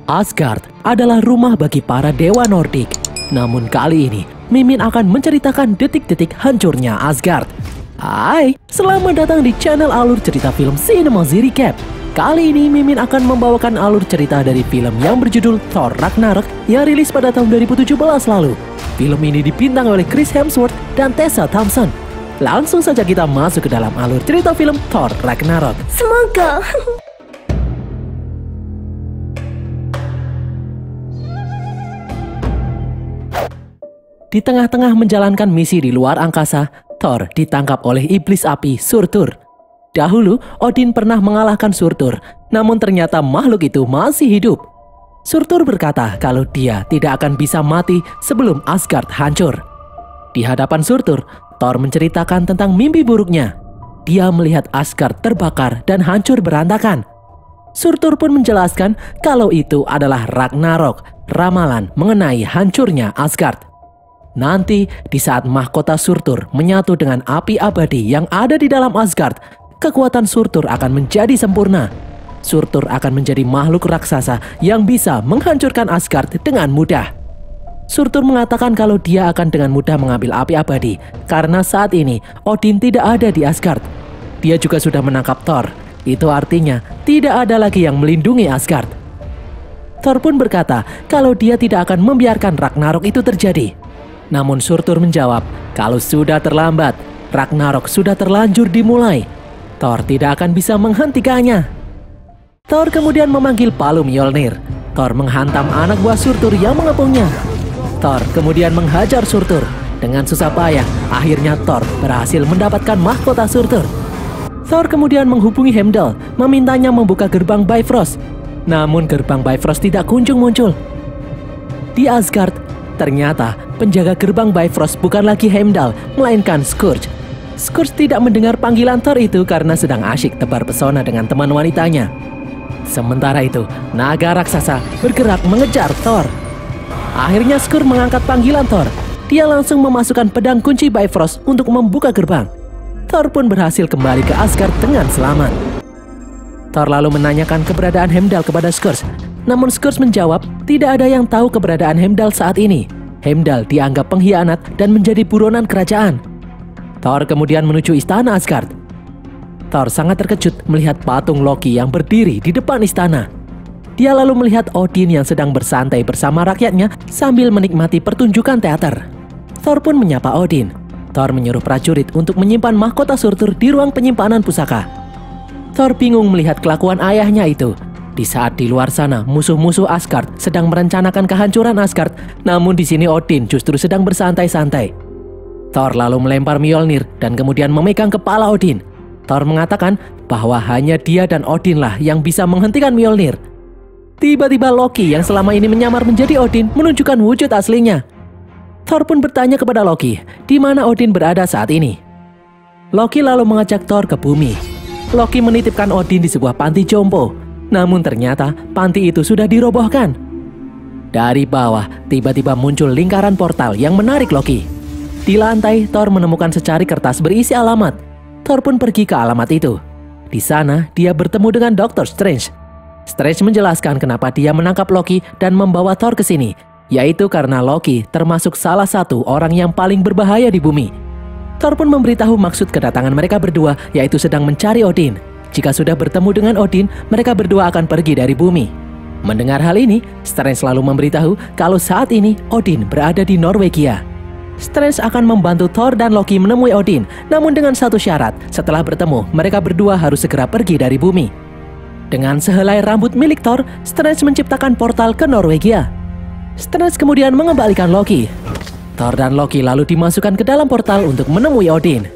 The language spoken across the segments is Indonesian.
Asgard adalah rumah bagi para dewa Nordik. Namun kali ini, Mimin akan menceritakan detik-detik hancurnya Asgard. Hai, selamat datang di channel alur cerita film Cinema Z Recap. Kali ini Mimin akan membawakan alur cerita dari film yang berjudul Thor Ragnarok yang rilis pada tahun 2017 lalu. Film ini dibintangi oleh Chris Hemsworth dan Tessa Thompson. Langsung saja kita masuk ke dalam alur cerita film Thor Ragnarok. Semoga. Di tengah-tengah menjalankan misi di luar angkasa, Thor ditangkap oleh iblis api Surtur. Dahulu, Odin pernah mengalahkan Surtur, namun ternyata makhluk itu masih hidup. Surtur berkata kalau dia tidak akan bisa mati sebelum Asgard hancur. Di hadapan Surtur, Thor menceritakan tentang mimpi buruknya. Dia melihat Asgard terbakar dan hancur berantakan. Surtur pun menjelaskan kalau itu adalah Ragnarok, ramalan mengenai hancurnya Asgard. Nanti, di saat mahkota Surtur menyatu dengan api abadi yang ada di dalam Asgard, kekuatan Surtur akan menjadi sempurna. Surtur akan menjadi makhluk raksasa yang bisa menghancurkan Asgard dengan mudah. Surtur mengatakan kalau dia akan dengan mudah mengambil api abadi, karena saat ini Odin tidak ada di Asgard. Dia juga sudah menangkap Thor. Itu artinya tidak ada lagi yang melindungi Asgard. Thor pun berkata kalau dia tidak akan membiarkan Ragnarok itu terjadi. Namun Surtur menjawab kalau sudah terlambat, Ragnarok sudah terlanjur dimulai. Thor tidak akan bisa menghentikannya. Thor kemudian memanggil palu Mjolnir. Thor menghantam anak buah Surtur yang mengepungnya. Thor kemudian menghajar Surtur. Dengan susah payah, akhirnya Thor berhasil mendapatkan mahkota Surtur. Thor kemudian menghubungi Heimdall, memintanya membuka gerbang Bifrost. Namun gerbang Bifrost tidak kunjung muncul. Di Asgard, ternyata penjaga gerbang Bifrost bukan lagi Heimdall, melainkan Scourge. Scourge tidak mendengar panggilan Thor itu karena sedang asyik tebar pesona dengan teman wanitanya. Sementara itu, naga raksasa bergerak mengejar Thor. Akhirnya Scourge mengangkat panggilan Thor. Dia langsung memasukkan pedang kunci Bifrost untuk membuka gerbang. Thor pun berhasil kembali ke Asgard dengan selamat. Thor lalu menanyakan keberadaan Heimdall kepada Scourge. Namun Scourge menjawab tidak ada yang tahu keberadaan Heimdall saat ini. Heimdall dianggap pengkhianat dan menjadi buronan kerajaan. Thor kemudian menuju istana Asgard. Thor sangat terkejut melihat patung Loki yang berdiri di depan istana. Dia lalu melihat Odin yang sedang bersantai bersama rakyatnya sambil menikmati pertunjukan teater. Thor pun menyapa Odin. Thor menyuruh prajurit untuk menyimpan mahkota Surtur di ruang penyimpanan pusaka. Thor bingung melihat kelakuan ayahnya itu. Di saat di luar sana musuh-musuh Asgard sedang merencanakan kehancuran Asgard, namun di sini Odin justru sedang bersantai-santai. Thor lalu melempar Mjolnir dan kemudian memegang kepala Odin. Thor mengatakan bahwa hanya dia dan Odin lah yang bisa menghentikan Mjolnir. Tiba-tiba Loki yang selama ini menyamar menjadi Odin menunjukkan wujud aslinya. Thor pun bertanya kepada Loki, di mana Odin berada saat ini. Loki lalu mengajak Thor ke bumi. Loki menitipkan Odin di sebuah panti jompo. Namun ternyata panti itu sudah dirobohkan. Dari bawah tiba-tiba muncul lingkaran portal yang menarik Loki. Di lantai Thor menemukan secari kertas berisi alamat. Thor pun pergi ke alamat itu. Di sana dia bertemu dengan Dr. Strange. Strange menjelaskan kenapa dia menangkap Loki dan membawa Thor ke sini, yaitu karena Loki termasuk salah satu orang yang paling berbahaya di bumi. Thor pun memberitahu maksud kedatangan mereka berdua, yaitu sedang mencari Odin. Jika sudah bertemu dengan Odin, mereka berdua akan pergi dari bumi. Mendengar hal ini, Strange selalu memberitahu kalau saat ini Odin berada di Norwegia. Strange akan membantu Thor dan Loki menemui Odin, namun dengan satu syarat, setelah bertemu, mereka berdua harus segera pergi dari bumi. Dengan sehelai rambut milik Thor, Strange menciptakan portal ke Norwegia. Strange kemudian mengembalikan Loki. Thor dan Loki lalu dimasukkan ke dalam portal untuk menemui Odin.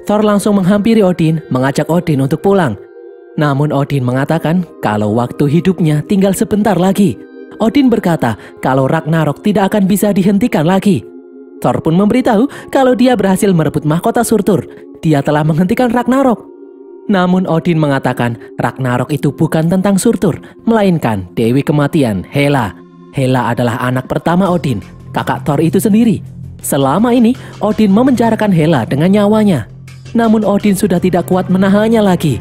Thor langsung menghampiri Odin, mengajak Odin untuk pulang. Namun Odin mengatakan kalau waktu hidupnya tinggal sebentar lagi. Odin berkata kalau Ragnarok tidak akan bisa dihentikan lagi. Thor pun memberitahu kalau dia berhasil merebut mahkota Surtur. Dia telah menghentikan Ragnarok. Namun Odin mengatakan Ragnarok itu bukan tentang Surtur, melainkan Dewi Kematian, Hela. Hela adalah anak pertama Odin, kakak Thor itu sendiri. Selama ini Odin memenjarakan Hela dengan nyawanya. Namun Odin sudah tidak kuat menahannya lagi.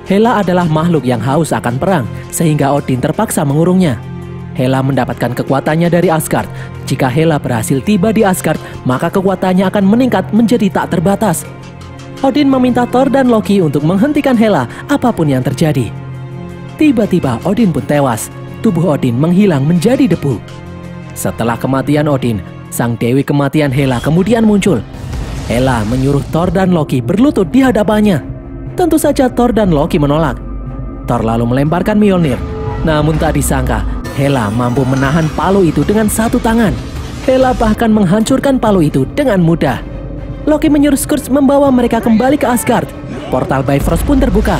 Hela adalah makhluk yang haus akan perang, sehingga Odin terpaksa mengurungnya. Hela mendapatkan kekuatannya dari Asgard. Jika Hela berhasil tiba di Asgard, maka kekuatannya akan meningkat menjadi tak terbatas. Odin meminta Thor dan Loki untuk menghentikan Hela apapun yang terjadi. Tiba-tiba Odin pun tewas. Tubuh Odin menghilang menjadi debu. Setelah kematian Odin, sang dewi kematian Hela kemudian muncul. Hela menyuruh Thor dan Loki berlutut di hadapannya. Tentu saja Thor dan Loki menolak. Thor lalu melemparkan Mjolnir. Namun tak disangka, Hela mampu menahan palu itu dengan satu tangan. Hela bahkan menghancurkan palu itu dengan mudah. Loki menyuruh Skurge membawa mereka kembali ke Asgard. Portal Bifrost pun terbuka.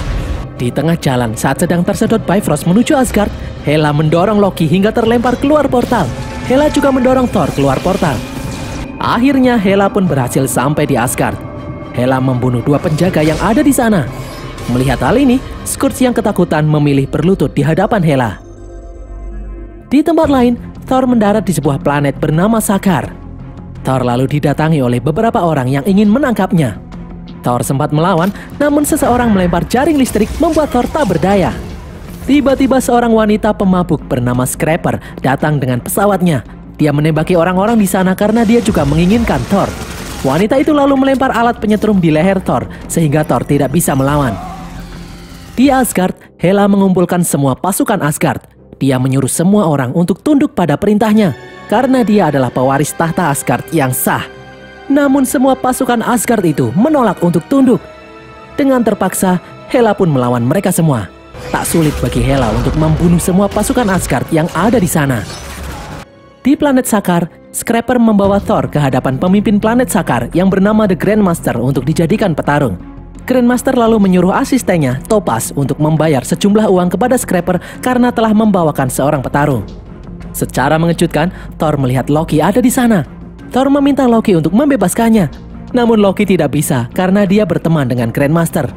Di tengah jalan saat sedang tersedot Bifrost menuju Asgard, Hela mendorong Loki hingga terlempar keluar portal. Hela juga mendorong Thor keluar portal. Akhirnya Hela pun berhasil sampai di Asgard. Hela membunuh 2 penjaga yang ada di sana. Melihat hal ini, Skurge yang ketakutan memilih berlutut di hadapan Hela. Di tempat lain, Thor mendarat di sebuah planet bernama Sakar. Thor lalu didatangi oleh beberapa orang yang ingin menangkapnya. Thor sempat melawan, namun seseorang melempar jaring listrik membuat Thor tak berdaya. Tiba-tiba seorang wanita pemabuk bernama Scraper datang dengan pesawatnya. Dia menembaki orang-orang di sana karena dia juga menginginkan Thor. Wanita itu lalu melempar alat penyetrum di leher Thor, sehingga Thor tidak bisa melawan. Di Asgard, Hela mengumpulkan semua pasukan Asgard. Dia menyuruh semua orang untuk tunduk pada perintahnya, karena dia adalah pewaris tahta Asgard yang sah. Namun semua pasukan Asgard itu menolak untuk tunduk. Dengan terpaksa, Hela pun melawan mereka semua. Tak sulit bagi Hela untuk membunuh semua pasukan Asgard yang ada di sana. Di planet Sakar, Scraper membawa Thor ke hadapan pemimpin planet Sakar yang bernama The Grandmaster untuk dijadikan petarung. Grandmaster lalu menyuruh asistennya, Topaz, untuk membayar sejumlah uang kepada Scraper karena telah membawakan seorang petarung. Secara mengejutkan, Thor melihat Loki ada di sana. Thor meminta Loki untuk membebaskannya. Namun Loki tidak bisa karena dia berteman dengan Grandmaster.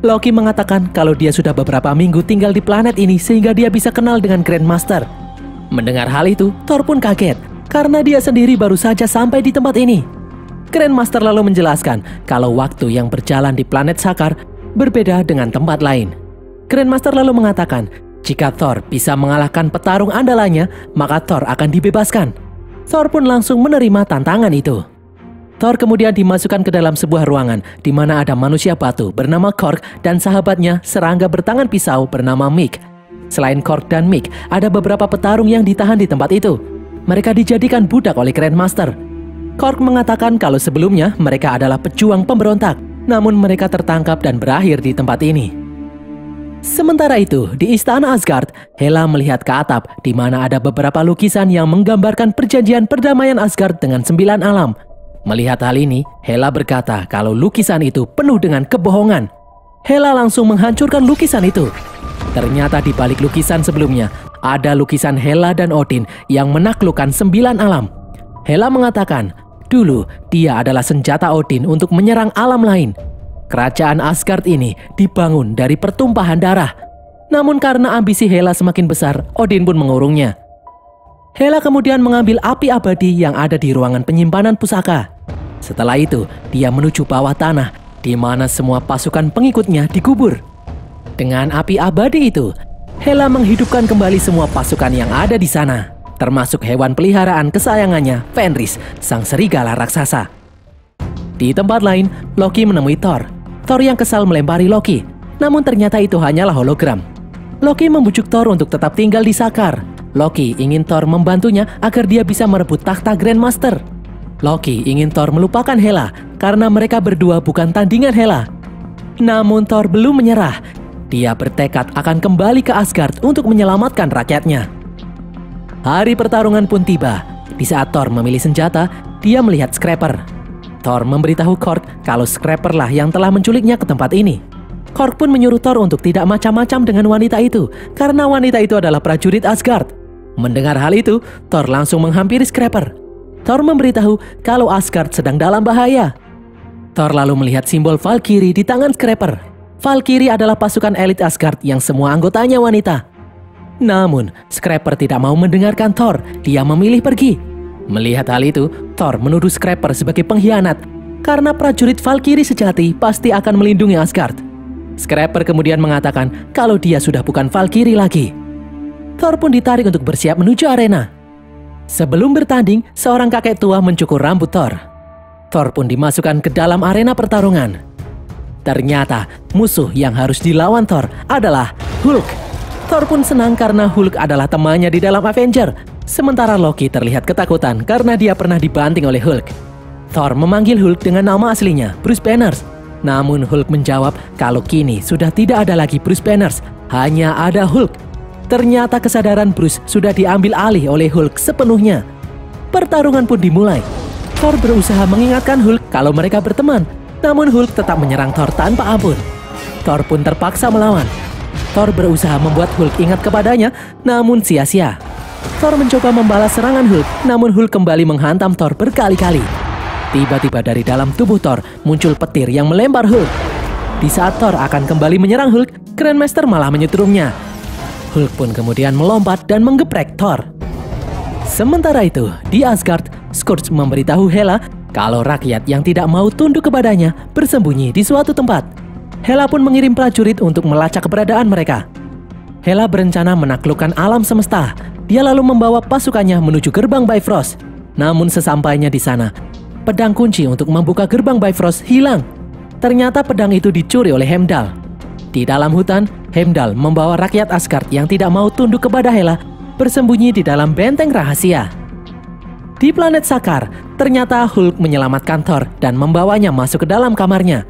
Loki mengatakan kalau dia sudah beberapa minggu tinggal di planet ini sehingga dia bisa kenal dengan Grandmaster. Mendengar hal itu, Thor pun kaget karena dia sendiri baru saja sampai di tempat ini. Grandmaster lalu menjelaskan kalau waktu yang berjalan di planet Sakar berbeda dengan tempat lain. Grandmaster lalu mengatakan jika Thor bisa mengalahkan petarung andalannya, maka Thor akan dibebaskan. Thor pun langsung menerima tantangan itu. Thor kemudian dimasukkan ke dalam sebuah ruangan di mana ada manusia batu bernama Korg dan sahabatnya serangga bertangan pisau bernama Mick. Selain Korg dan Mick, ada beberapa petarung yang ditahan di tempat itu. Mereka dijadikan budak oleh Grandmaster. Korg mengatakan kalau sebelumnya mereka adalah pejuang pemberontak, namun mereka tertangkap dan berakhir di tempat ini. Sementara itu, di istana Asgard, Hela melihat ke atap di mana ada beberapa lukisan yang menggambarkan perjanjian perdamaian Asgard dengan 9 alam. Melihat hal ini, Hela berkata kalau lukisan itu penuh dengan kebohongan. Hela langsung menghancurkan lukisan itu. Ternyata di balik lukisan sebelumnya, ada lukisan Hela dan Odin yang menaklukkan 9 alam. Hela mengatakan, dulu dia adalah senjata Odin untuk menyerang alam lain. Kerajaan Asgard ini dibangun dari pertumpahan darah. Namun karena ambisi Hela semakin besar, Odin pun mengurungnya. Hela kemudian mengambil api abadi yang ada di ruangan penyimpanan pusaka. Setelah itu, dia menuju bawah tanah, di mana semua pasukan pengikutnya dikubur. Dengan api abadi itu, Hela menghidupkan kembali semua pasukan yang ada di sana, termasuk hewan peliharaan kesayangannya, Fenris, sang serigala raksasa. Di tempat lain, Loki menemui Thor. Thor yang kesal melempari Loki, namun ternyata itu hanyalah hologram. Loki membujuk Thor untuk tetap tinggal di Sakar. Loki ingin Thor membantunya agar dia bisa merebut takhta Grandmaster. Loki ingin Thor melupakan Hela karena mereka berdua bukan tandingan Hela. Namun Thor belum menyerah. Dia bertekad akan kembali ke Asgard untuk menyelamatkan rakyatnya. Hari pertarungan pun tiba. Di saat Thor memilih senjata, dia melihat Scraper. Thor memberitahu Korg kalau Scraper lah yang telah menculiknya ke tempat ini. Korg pun menyuruh Thor untuk tidak macam-macam dengan wanita itu, karena wanita itu adalah prajurit Asgard. Mendengar hal itu, Thor langsung menghampiri Scraper. Thor memberitahu kalau Asgard sedang dalam bahaya. Thor lalu melihat simbol Valkyrie di tangan Scraper. Valkyrie adalah pasukan elit Asgard yang semua anggotanya wanita. Namun, Scraper tidak mau mendengarkan Thor. Dia memilih pergi. Melihat hal itu, Thor menuduh Scraper sebagai pengkhianat karena prajurit Valkyrie sejati pasti akan melindungi Asgard. Scrapper kemudian mengatakan kalau dia sudah bukan Valkyrie lagi. Thor pun ditarik untuk bersiap menuju arena. Sebelum bertanding, seorang kakek tua mencukur rambut Thor. Thor pun dimasukkan ke dalam arena pertarungan. Ternyata musuh yang harus dilawan Thor adalah Hulk. Thor pun senang karena Hulk adalah temannya di dalam Avenger. Sementara Loki terlihat ketakutan karena dia pernah dibanting oleh Hulk. Thor memanggil Hulk dengan nama aslinya, Bruce Banner. Namun Hulk menjawab kalau kini sudah tidak ada lagi Bruce Banner, hanya ada Hulk. Ternyata kesadaran Bruce sudah diambil alih oleh Hulk sepenuhnya. Pertarungan pun dimulai. Thor berusaha mengingatkan Hulk kalau mereka berteman, namun Hulk tetap menyerang Thor tanpa ampun. Thor pun terpaksa melawan. Thor berusaha membuat Hulk ingat kepadanya, namun sia-sia. Thor mencoba membalas serangan Hulk, namun Hulk kembali menghantam Thor berkali-kali. Tiba-tiba dari dalam tubuh Thor muncul petir yang melempar Hulk. Di saat Thor akan kembali menyerang Hulk, Grandmaster malah menyetrumnya. Hulk pun kemudian melompat dan menggeprek Thor. Sementara itu, di Asgard, Scourge memberitahu Hela kalau rakyat yang tidak mau tunduk kepadanya bersembunyi di suatu tempat. Hela pun mengirim prajurit untuk melacak keberadaan mereka. Hela berencana menaklukkan alam semesta. Dia lalu membawa pasukannya menuju gerbang Bifrost. Namun sesampainya di sana, pedang kunci untuk membuka gerbang Bifrost hilang. Ternyata pedang itu dicuri oleh Heimdall. Di dalam hutan, Heimdall membawa rakyat Asgard yang tidak mau tunduk kepada Hela bersembunyi di dalam benteng rahasia. Di planet Sakaar, ternyata Hulk menyelamatkan Thor dan membawanya masuk ke dalam kamarnya.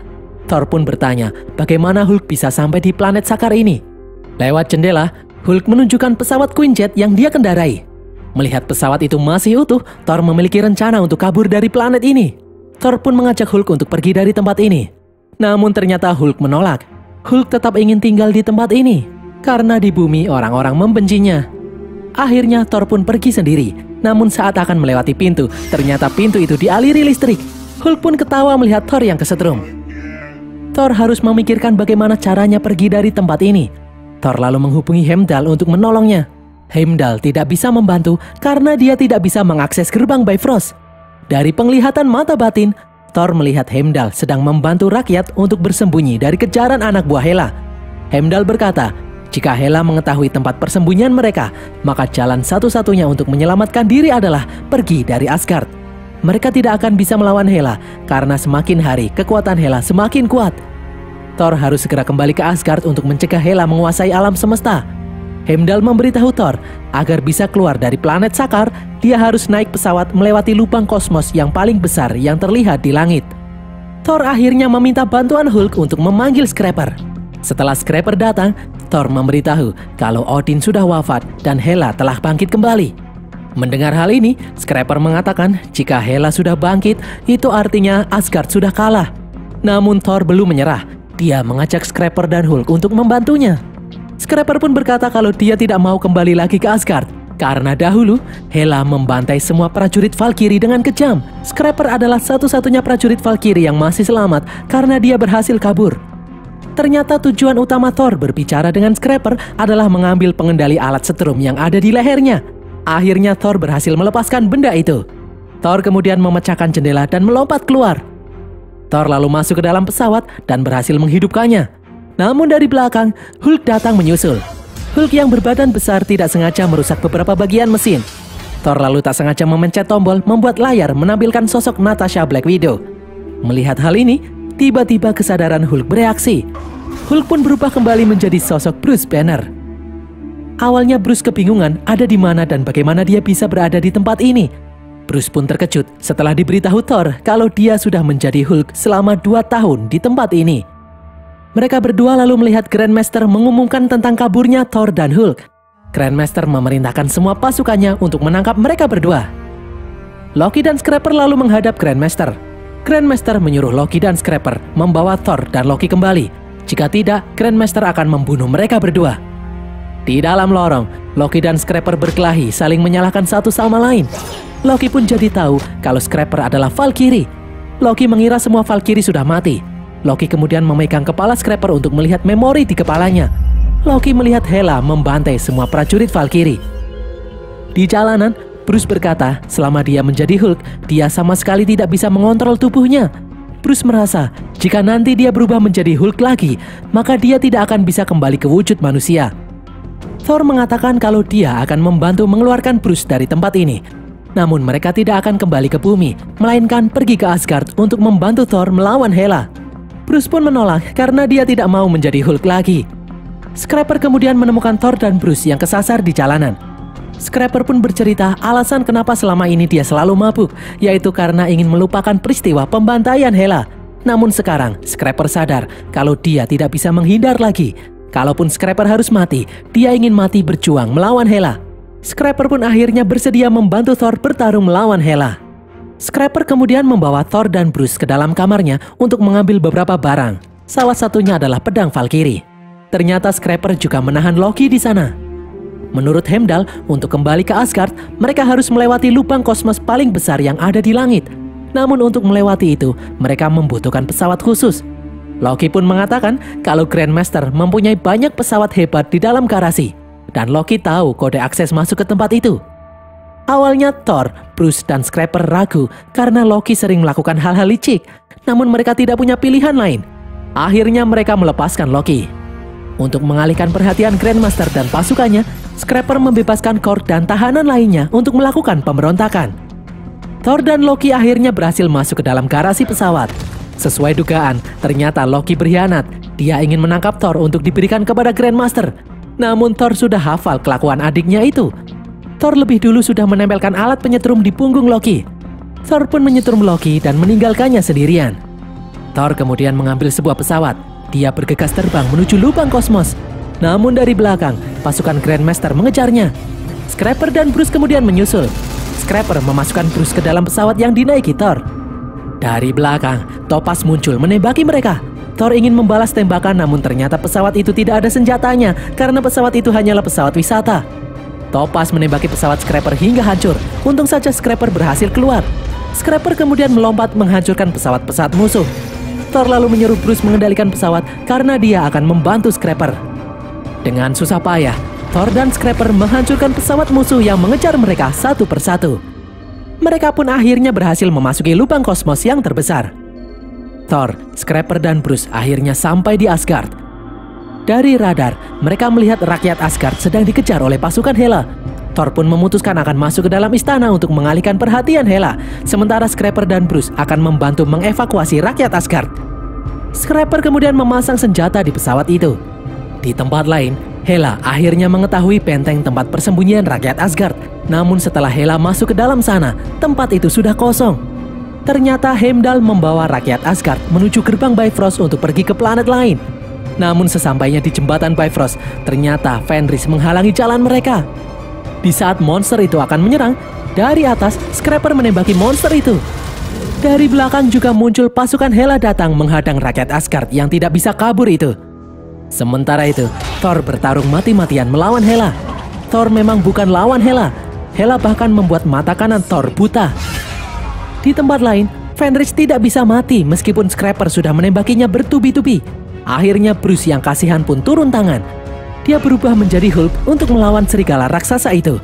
Thor pun bertanya bagaimana Hulk bisa sampai di planet Sakaar ini. Lewat jendela, Hulk menunjukkan pesawat Quinjet yang dia kendarai. Melihat pesawat itu masih utuh, Thor memiliki rencana untuk kabur dari planet ini. Thor pun mengajak Hulk untuk pergi dari tempat ini. Namun ternyata Hulk menolak. Hulk tetap ingin tinggal di tempat ini karena di bumi orang-orang membencinya. Akhirnya Thor pun pergi sendiri. Namun saat akan melewati pintu, ternyata pintu itu dialiri listrik. Hulk pun ketawa melihat Thor yang kesetrum. Thor harus memikirkan bagaimana caranya pergi dari tempat ini. Thor lalu menghubungi Heimdall untuk menolongnya. Heimdall tidak bisa membantu karena dia tidak bisa mengakses gerbang Bifrost. Dari penglihatan mata batin, Thor melihat Heimdall sedang membantu rakyat untuk bersembunyi dari kejaran anak buah Hela. Heimdall berkata, jika Hela mengetahui tempat persembunyian mereka, maka jalan satu-satunya untuk menyelamatkan diri adalah pergi dari Asgard. Mereka tidak akan bisa melawan Hela karena semakin hari kekuatan Hela semakin kuat. Thor harus segera kembali ke Asgard untuk mencegah Hela menguasai alam semesta. Heimdall memberitahu Thor agar bisa keluar dari planet Sakaar, dia harus naik pesawat melewati lubang kosmos yang paling besar yang terlihat di langit. Thor akhirnya meminta bantuan Hulk untuk memanggil Scrapper. Setelah Scrapper datang, Thor memberitahu kalau Odin sudah wafat dan Hela telah bangkit kembali. Mendengar hal ini, Scrapper mengatakan jika Hela sudah bangkit, itu artinya Asgard sudah kalah. Namun Thor belum menyerah. Dia mengajak Scrapper dan Hulk untuk membantunya. Scrapper pun berkata kalau dia tidak mau kembali lagi ke Asgard karena dahulu Hela membantai semua prajurit Valkyrie dengan kejam. Scrapper adalah satu-satunya prajurit Valkyrie yang masih selamat karena dia berhasil kabur. Ternyata tujuan utama Thor berbicara dengan Scrapper adalah mengambil pengendali alat setrum yang ada di lehernya. Akhirnya Thor berhasil melepaskan benda itu. Thor kemudian memecahkan jendela dan melompat keluar. Thor lalu masuk ke dalam pesawat dan berhasil menghidupkannya. Namun dari belakang, Hulk datang menyusul. Hulk yang berbadan besar tidak sengaja merusak beberapa bagian mesin. Thor lalu tak sengaja memencet tombol membuat layar menampilkan sosok Natasha Black Widow. Melihat hal ini, tiba-tiba kesadaran Hulk bereaksi. Hulk pun berubah kembali menjadi sosok Bruce Banner. Awalnya Bruce kebingungan ada di mana dan bagaimana dia bisa berada di tempat ini. Bruce pun terkejut setelah diberitahu Thor kalau dia sudah menjadi Hulk selama 2 tahun di tempat ini. Mereka berdua lalu melihat Grandmaster mengumumkan tentang kaburnya Thor dan Hulk. Grandmaster memerintahkan semua pasukannya untuk menangkap mereka berdua. Loki dan Scrapper lalu menghadap Grandmaster. Grandmaster menyuruh Loki dan Scrapper membawa Thor dan Loki kembali. Jika tidak, Grandmaster akan membunuh mereka berdua. Di dalam lorong, Loki dan Scrapper berkelahi saling menyalahkan satu sama lain. Loki pun jadi tahu kalau Scrapper adalah Valkyrie. Loki mengira semua Valkyrie sudah mati. Loki kemudian memegang kepala Scrapper untuk melihat memori di kepalanya. Loki melihat Hela membantai semua prajurit Valkyrie. Di jalanan, Bruce berkata selama dia menjadi Hulk, dia sama sekali tidak bisa mengontrol tubuhnya. Bruce merasa jika nanti dia berubah menjadi Hulk lagi, maka dia tidak akan bisa kembali ke wujud manusia. Thor mengatakan kalau dia akan membantu mengeluarkan Bruce dari tempat ini. Namun mereka tidak akan kembali ke bumi, melainkan pergi ke Asgard untuk membantu Thor melawan Hela. Bruce pun menolak karena dia tidak mau menjadi Hulk lagi. Scrapper kemudian menemukan Thor dan Bruce yang kesasar di jalanan. Scrapper pun bercerita alasan kenapa selama ini dia selalu mabuk, yaitu karena ingin melupakan peristiwa pembantaian Hela. Namun sekarang, Scrapper sadar kalau dia tidak bisa menghindar lagi. Kalaupun Scrapper harus mati, dia ingin mati berjuang melawan Hela. Scrapper pun akhirnya bersedia membantu Thor bertarung melawan Hela. Scrapper kemudian membawa Thor dan Bruce ke dalam kamarnya untuk mengambil beberapa barang. Salah satunya adalah pedang Valkyrie. Ternyata Scrapper juga menahan Loki di sana. Menurut Heimdall, untuk kembali ke Asgard, mereka harus melewati lubang kosmos paling besar yang ada di langit. Namun untuk melewati itu, mereka membutuhkan pesawat khusus. Loki pun mengatakan kalau Grandmaster mempunyai banyak pesawat hebat di dalam garasi. Dan Loki tahu kode akses masuk ke tempat itu. Awalnya Thor, Bruce, dan Scrapper ragu karena Loki sering melakukan hal-hal licik. Namun mereka tidak punya pilihan lain. Akhirnya mereka melepaskan Loki. Untuk mengalihkan perhatian Grandmaster dan pasukannya, Scrapper membebaskan Korg dan tahanan lainnya untuk melakukan pemberontakan. Thor dan Loki akhirnya berhasil masuk ke dalam garasi pesawat. Sesuai dugaan, ternyata Loki berkhianat. Dia ingin menangkap Thor untuk diberikan kepada Grandmaster. Namun Thor sudah hafal kelakuan adiknya itu. Thor lebih dulu sudah menempelkan alat penyetrum di punggung Loki. Thor pun menyetrum Loki dan meninggalkannya sendirian. Thor kemudian mengambil sebuah pesawat. Dia bergegas terbang menuju lubang kosmos. Namun dari belakang, pasukan Grandmaster mengejarnya. Scrapper dan Bruce kemudian menyusul. Scrapper memasukkan Bruce ke dalam pesawat yang dinaiki Thor. Dari belakang, Topaz muncul menembaki mereka. Thor ingin membalas tembakan, namun ternyata pesawat itu tidak ada senjatanya karena pesawat itu hanyalah pesawat wisata. Topaz menembaki pesawat Scrapper hingga hancur. Untung saja Scrapper berhasil keluar. Scrapper kemudian melompat menghancurkan pesawat-pesawat musuh. Thor lalu menyuruh Bruce mengendalikan pesawat karena dia akan membantu Scrapper. Dengan susah payah, Thor dan Scrapper menghancurkan pesawat musuh yang mengejar mereka satu persatu. Mereka pun akhirnya berhasil memasuki lubang kosmos yang terbesar. Thor, Scrapper, dan Bruce akhirnya sampai di Asgard. Dari radar, mereka melihat rakyat Asgard sedang dikejar oleh pasukan Hela. Thor pun memutuskan akan masuk ke dalam istana untuk mengalihkan perhatian Hela, sementara Scrapper dan Bruce akan membantu mengevakuasi rakyat Asgard. Scrapper kemudian memasang senjata di pesawat itu. Di tempat lain, Hela akhirnya mengetahui benteng tempat persembunyian rakyat Asgard. Namun setelah Hela masuk ke dalam sana, tempat itu sudah kosong. Ternyata Heimdall membawa rakyat Asgard menuju gerbang Bifrost untuk pergi ke planet lain. Namun sesampainya di jembatan Bifrost, ternyata Fenris menghalangi jalan mereka. Di saat monster itu akan menyerang, dari atas Scrapper menembaki monster itu. Dari belakang juga muncul pasukan Hela datang menghadang rakyat Asgard yang tidak bisa kabur itu. Sementara itu, Thor bertarung mati-matian melawan Hela. Thor memang bukan lawan Hela. Hela bahkan membuat mata kanan Thor buta. Di tempat lain, Fenris tidak bisa mati meskipun Scrapper sudah menembakinya bertubi-tubi. Akhirnya Bruce yang kasihan pun turun tangan. Dia berubah menjadi Hulk untuk melawan serigala raksasa itu.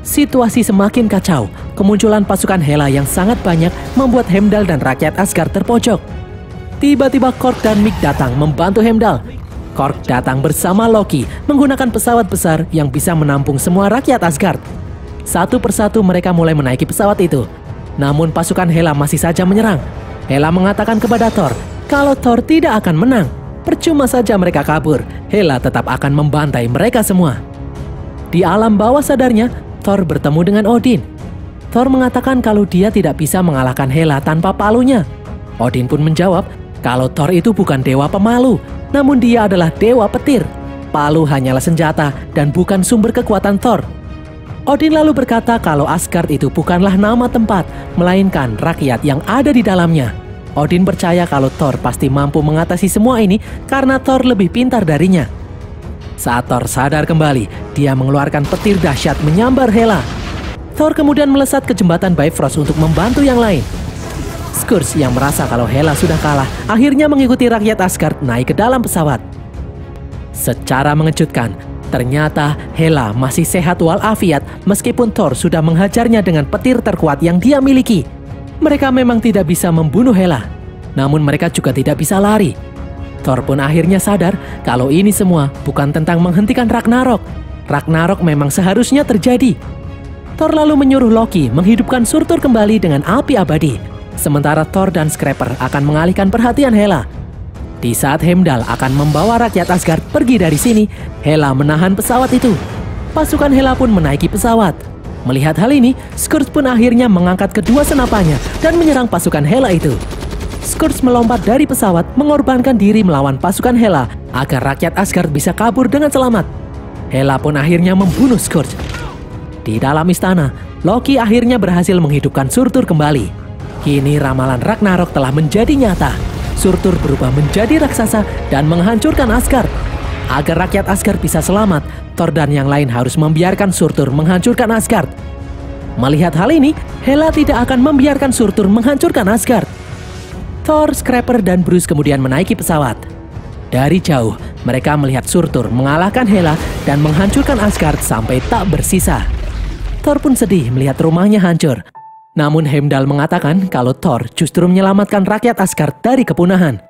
Situasi semakin kacau. Kemunculan pasukan Hela yang sangat banyak membuat Heimdall dan rakyat Asgard terpojok. Tiba-tiba Korg dan Mick datang membantu Heimdall. Korg datang bersama Loki menggunakan pesawat besar yang bisa menampung semua rakyat Asgard. Satu persatu mereka mulai menaiki pesawat itu. Namun pasukan Hela masih saja menyerang. Hela mengatakan kepada Thor kalau Thor tidak akan menang. Percuma saja mereka kabur, Hela tetap akan membantai mereka semua. Di alam bawah sadarnya, Thor bertemu dengan Odin. Thor mengatakan kalau dia tidak bisa mengalahkan Hela tanpa palunya. Odin pun menjawab kalau Thor itu bukan dewa pemalu, namun dia adalah dewa petir. Palu hanyalah senjata dan bukan sumber kekuatan Thor. Odin lalu berkata kalau Asgard itu bukanlah nama tempat, melainkan rakyat yang ada di dalamnya. Odin percaya kalau Thor pasti mampu mengatasi semua ini karena Thor lebih pintar darinya. Saat Thor sadar kembali, dia mengeluarkan petir dahsyat menyambar Hela. Thor kemudian melesat ke jembatan Bifrost untuk membantu yang lain. Skurge yang merasa kalau Hela sudah kalah, akhirnya mengikuti rakyat Asgard naik ke dalam pesawat. Secara mengejutkan, ternyata Hela masih sehat walafiat meskipun Thor sudah menghajarnya dengan petir terkuat yang dia miliki. Mereka memang tidak bisa membunuh Hela. namun mereka juga tidak bisa lari. Thor pun akhirnya sadar kalau ini semua bukan tentang menghentikan Ragnarok. Ragnarok memang seharusnya terjadi. Thor lalu menyuruh Loki menghidupkan Surtur kembali dengan api abadi. Sementara Thor dan Scraper akan mengalihkan perhatian Hela. Di saat Heimdall akan membawa rakyat Asgard pergi dari sini, Hela menahan pesawat itu. Pasukan Hela pun menaiki pesawat. Melihat hal ini, Scourge pun akhirnya mengangkat kedua senapannya dan menyerang pasukan Hela itu. Scourge melompat dari pesawat, mengorbankan diri melawan pasukan Hela agar rakyat Asgard bisa kabur dengan selamat. Hela pun akhirnya membunuh Scourge. Di dalam istana, Loki akhirnya berhasil menghidupkan Surtur kembali. Kini ramalan Ragnarok telah menjadi nyata. Surtur berubah menjadi raksasa dan menghancurkan Asgard. Agar rakyat Asgard bisa selamat, Thor dan yang lain harus membiarkan Surtur menghancurkan Asgard. Melihat hal ini, Hela tidak akan membiarkan Surtur menghancurkan Asgard. Thor, Scraper, dan Bruce kemudian menaiki pesawat. Dari jauh, mereka melihat Surtur mengalahkan Hela dan menghancurkan Asgard sampai tak bersisa. Thor pun sedih melihat rumahnya hancur. Namun Heimdall mengatakan kalau Thor justru menyelamatkan rakyat Asgard dari kepunahan.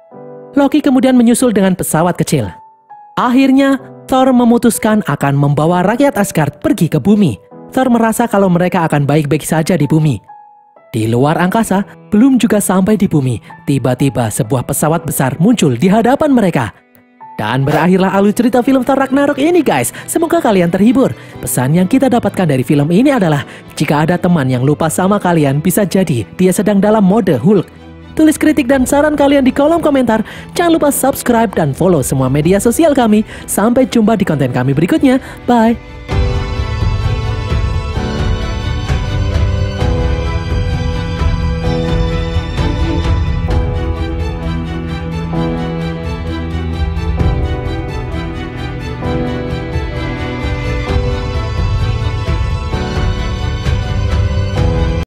Loki kemudian menyusul dengan pesawat kecil. Akhirnya, Thor memutuskan akan membawa rakyat Asgard pergi ke bumi. Thor merasa kalau mereka akan baik-baik saja di bumi. Di luar angkasa, belum juga sampai di bumi, tiba-tiba sebuah pesawat besar muncul di hadapan mereka. Dan berakhirlah alur cerita film Thor Ragnarok ini guys. Semoga kalian terhibur. Pesan yang kita dapatkan dari film ini adalah, jika ada teman yang lupa sama kalian, bisa jadi dia sedang dalam mode Hulk. Tulis kritik dan saran kalian di kolom komentar. Jangan lupa subscribe dan follow semua media sosial kami. Sampai jumpa di konten kami berikutnya. Bye!